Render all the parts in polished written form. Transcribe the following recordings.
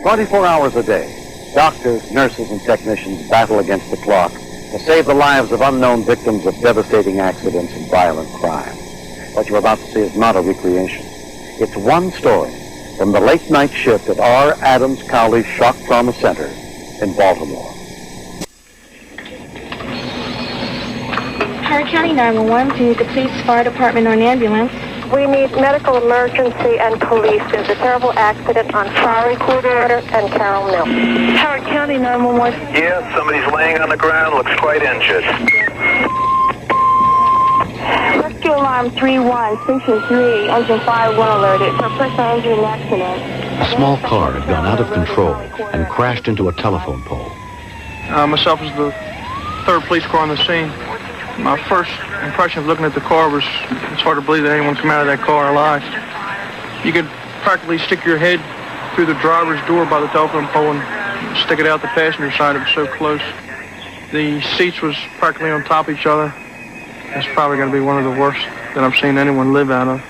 24 hours a day, doctors, nurses, and technicians battle against the clock to save the lives of unknown victims of devastating accidents and violent crime. What you're about to see is not a recreation. It's one story from the late-night shift at R. Adams Cowley's Shock Trauma Center in Baltimore. Howard County 911, do you need the police, fire department, or an ambulance? We need medical emergency and police. There's a terrible accident on Flowery Quarter and Carroll Mill. Howard County 911. Yeah, somebody's laying on the ground, looks quite injured. Rescue alarm 3-1, station 3, engine 5-1 alerted for personal injury and accident. A small car had gone out of control and crashed into a telephone pole. Myself as the third police car on the scene. My first impression of looking at the car was, it's hard to believe that anyone come out of that car alive. You could practically stick your head through the driver's door by the telephone pole and stick it out the passenger side. It was so close. The seats was practically on top of each other. It's probably going to be one of the worst that I've seen anyone live out of.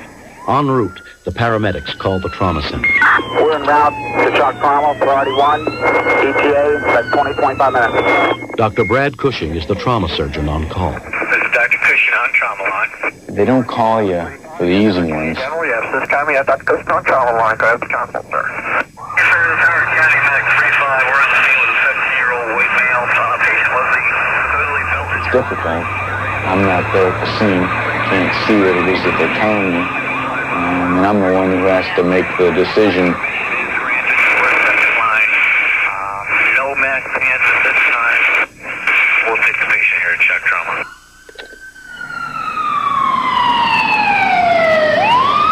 En route, the paramedics called the trauma center. We're en route to shock trauma, priority 1, ETA, that's 20-25 minutes. Dr. Brad Cushing is the trauma surgeon on call. This is Dr. Cushing on trauma line. They don't call you for the easy ones. General, yes, this time we have Dr. Cushing on trauma line. Go ahead with the consult, sir. Yes, sir, this is Howard County Medic 35. We're on the scene with a 17-year-old white male. Patient was severely belted. It's difficult. I'm not there at the scene. Can't see what it is that they're telling me. And I'm the one who has to make the decision. No mask pants at this time. We'll take the patient here at shock trauma.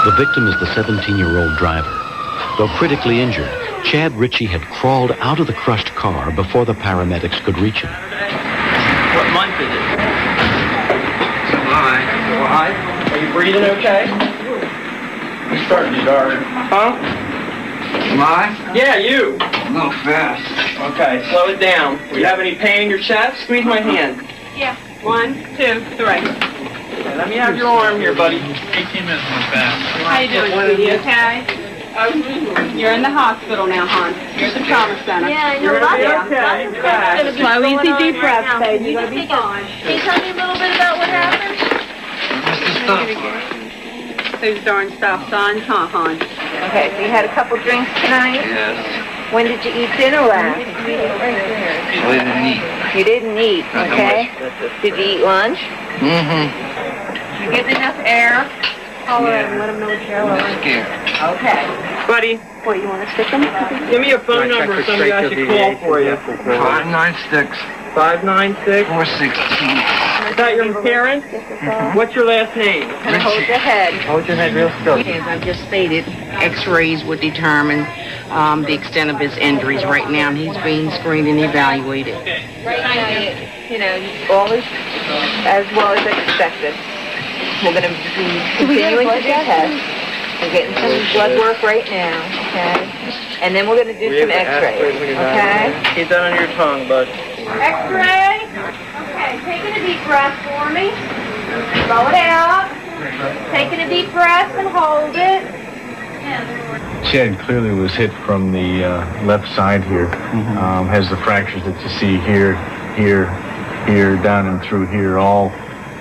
The victim is the 17-year-old driver. Though critically injured, Chad Ritchie had crawled out of the crushed car before the paramedics could reach him. What month is it? July. Are you breathing okay? You're starting to start. Huh? July? Yeah, you. A little fast. Okay, slow it down. Do you have any pain in your chest? Squeeze my hand. Yeah. 1, 2, 3. Okay, let me have your arm here, buddy. 18 minutes went fast. How you doing, sweetie? Okay? You're in the hospital now, hon. You're at the trauma center. Yeah, I know. You're going to be okay. Relax. Slow, easy, deep breaths, baby. You're going to be fine. Can you tell me a little bit about what happened? Who's darn stop signs, huh, hon? Okay, so you had a couple drinks tonight? Yes. When did you eat dinner last? We didn't eat. You didn't eat, okay? Did you eat lunch? Mm-hmm. Did you get enough air? Call her and let them know what you're I'm scared. Okay. Buddy, What, you want to stick them? give me a phone number somebody I should call for you. 596 596. 416. Is that your parents? What's your last name? And hold your head. Hold your head real still. As I've just stated, x-rays would determine the extent of his injuries. Right now, he's being screened and evaluated. Right now, all is as well as expected. We're going to be continuing to do tests. We're getting some blood work right now, okay? And then we're going to do some x-rays, okay? Keep that on your tongue, bud. X-ray. Okay, taking a deep breath for me. Blow it out. Taking a deep breath and hold it. Chad clearly was hit from the left side here. Has the fractures that you see here, down and through here, all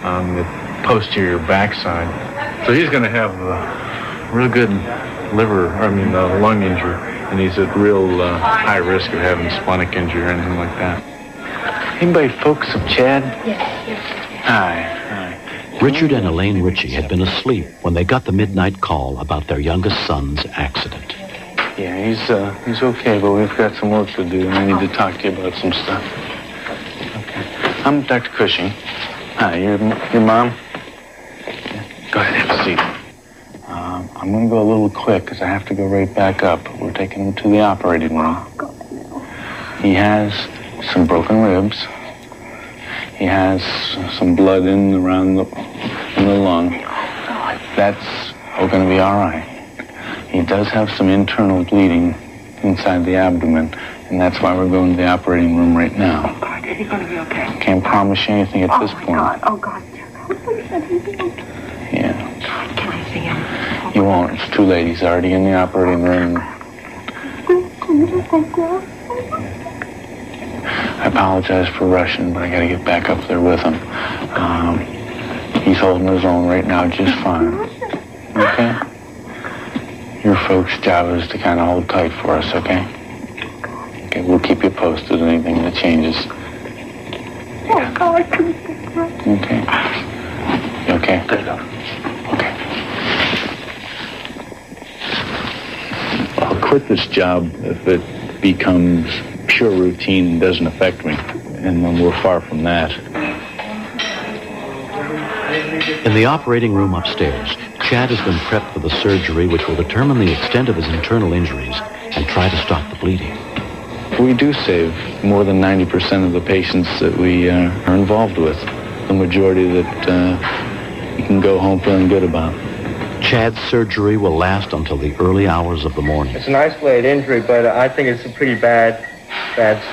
on the posterior backside. So he's going to have a real good lung injury, and he's at real high risk of having splenic injury or anything like that. Anybody folks of Chad? Yes. Hi. Richard and Elaine Ritchie had been asleep when they got the midnight call about their youngest son's accident. Yeah, he's okay, but we've got some work to do, and I need to talk to you about some stuff. Okay. I'm Dr. Cushing. Hi, your mom? Yeah. Go ahead, have a seat. I'm going to go a little quick because I have to go right back up. We're taking him to the operating room. He has some broken ribs. He has some blood around the lung. That's going to be all right. He does have some internal bleeding inside the abdomen, and that's why we're going to the operating room right now. Oh, God, is he going to be okay? Can't promise you anything at this point. Oh, God. Yeah. Can I see him? You won't. It's too late. He's already in the operating room. I apologize for rushing, but I gotta get back up there with him. He's holding his own right now just fine. Okay? Your folks' job is to kind of hold tight for us, okay? Okay, we'll keep you posted on anything that changes. Yeah. Okay. You okay? Okay. I'll quit this job if it becomes pure routine and doesn't affect me. And when we're far from that. In the operating room upstairs, Chad has been prepped for the surgery which will determine the extent of his internal injuries and try to stop the bleeding. We do save more than 90% of the patients that we are involved with. The majority that you can go home feeling good about. Chad's surgery will last until the early hours of the morning. It's an isolated injury, but I think it's a pretty bad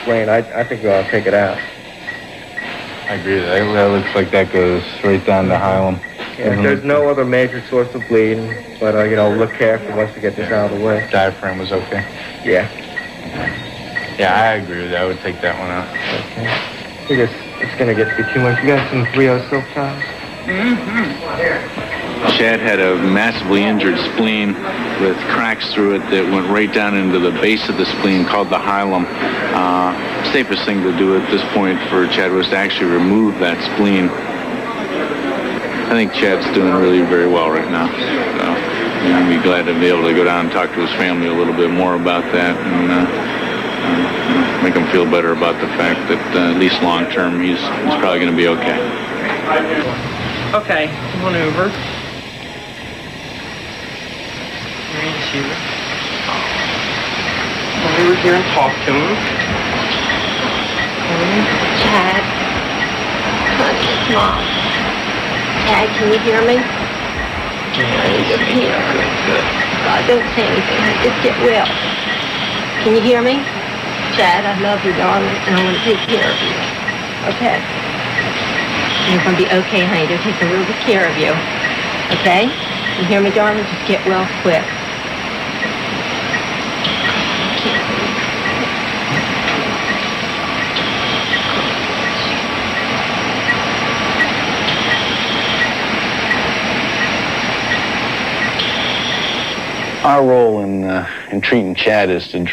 sprain. I think we ought to take it out. I agree. That looks like that goes right down the hilum. Yeah, there's no other major source of bleeding, but look carefully once we get this out of the way. Diaphragm was okay. Yeah. Yeah, I agree with that. I would take that one out. Okay. I think it's going to get to be too much. You got some 3-0 silk towels? Chad had a massively injured spleen with cracks through it that went right down into the base of the spleen called the hilum. Safest thing to do at this point for Chad was to actually remove that spleen. I think Chad's doing really very well right now. So I'd be glad to be able to go down and talk to his family a little bit more about that and make him feel better about the fact that at least long term he's probably going to be okay. Okay, come on over. Right here. Come over here and talk to him. Chad. Honey, Mom. Chad, can you hear me? Honey, just hear me. God, don't say anything. Just get well. Can you hear me? Chad, I love you, darling, and I want to take care of you. Okay? You're going to be okay, honey. They're taking real good care of you. Okay? You hear me, darling? Just get well quick. Our role in treating Chad is to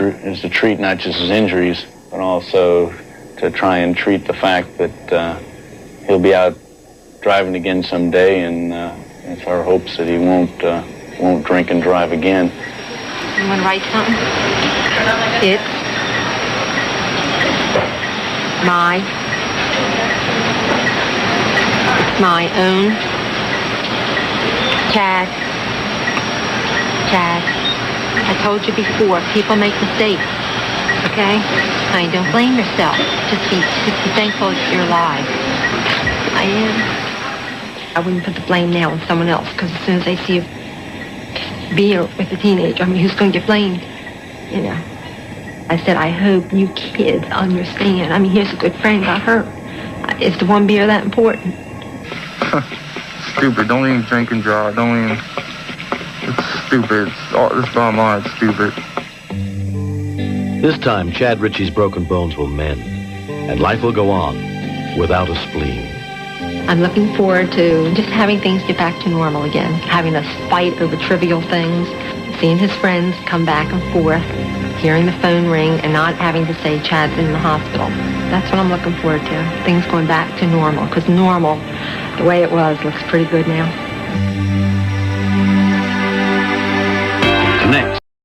treat not just his injuries, but also to try and treat the fact that he'll be out driving again someday, and it's our hopes that he won't drink and drive again. You want to write something? It's my own Chad. I told you before, people make mistakes, okay? Honey, don't blame yourself. Just be thankful that you're alive. I am. I wouldn't put the blame now on someone else, because as soon as they see you be here with a teenager, who's going to get blamed? I said, I hope you kids understand. Here's a good friend got hurt. Is the one beer that important? Stupid. Don't even drink and drive. Don't even... It's stupid. This bottom line is stupid. This time, Chad Ritchie's broken bones will mend, and life will go on without a spleen. I'm looking forward to just having things get back to normal again, having us fight over trivial things, seeing his friends come back and forth, hearing the phone ring, and not having to say Chad's in the hospital. That's what I'm looking forward to, things going back to normal, because normal, the way it was, looks pretty good now. Next.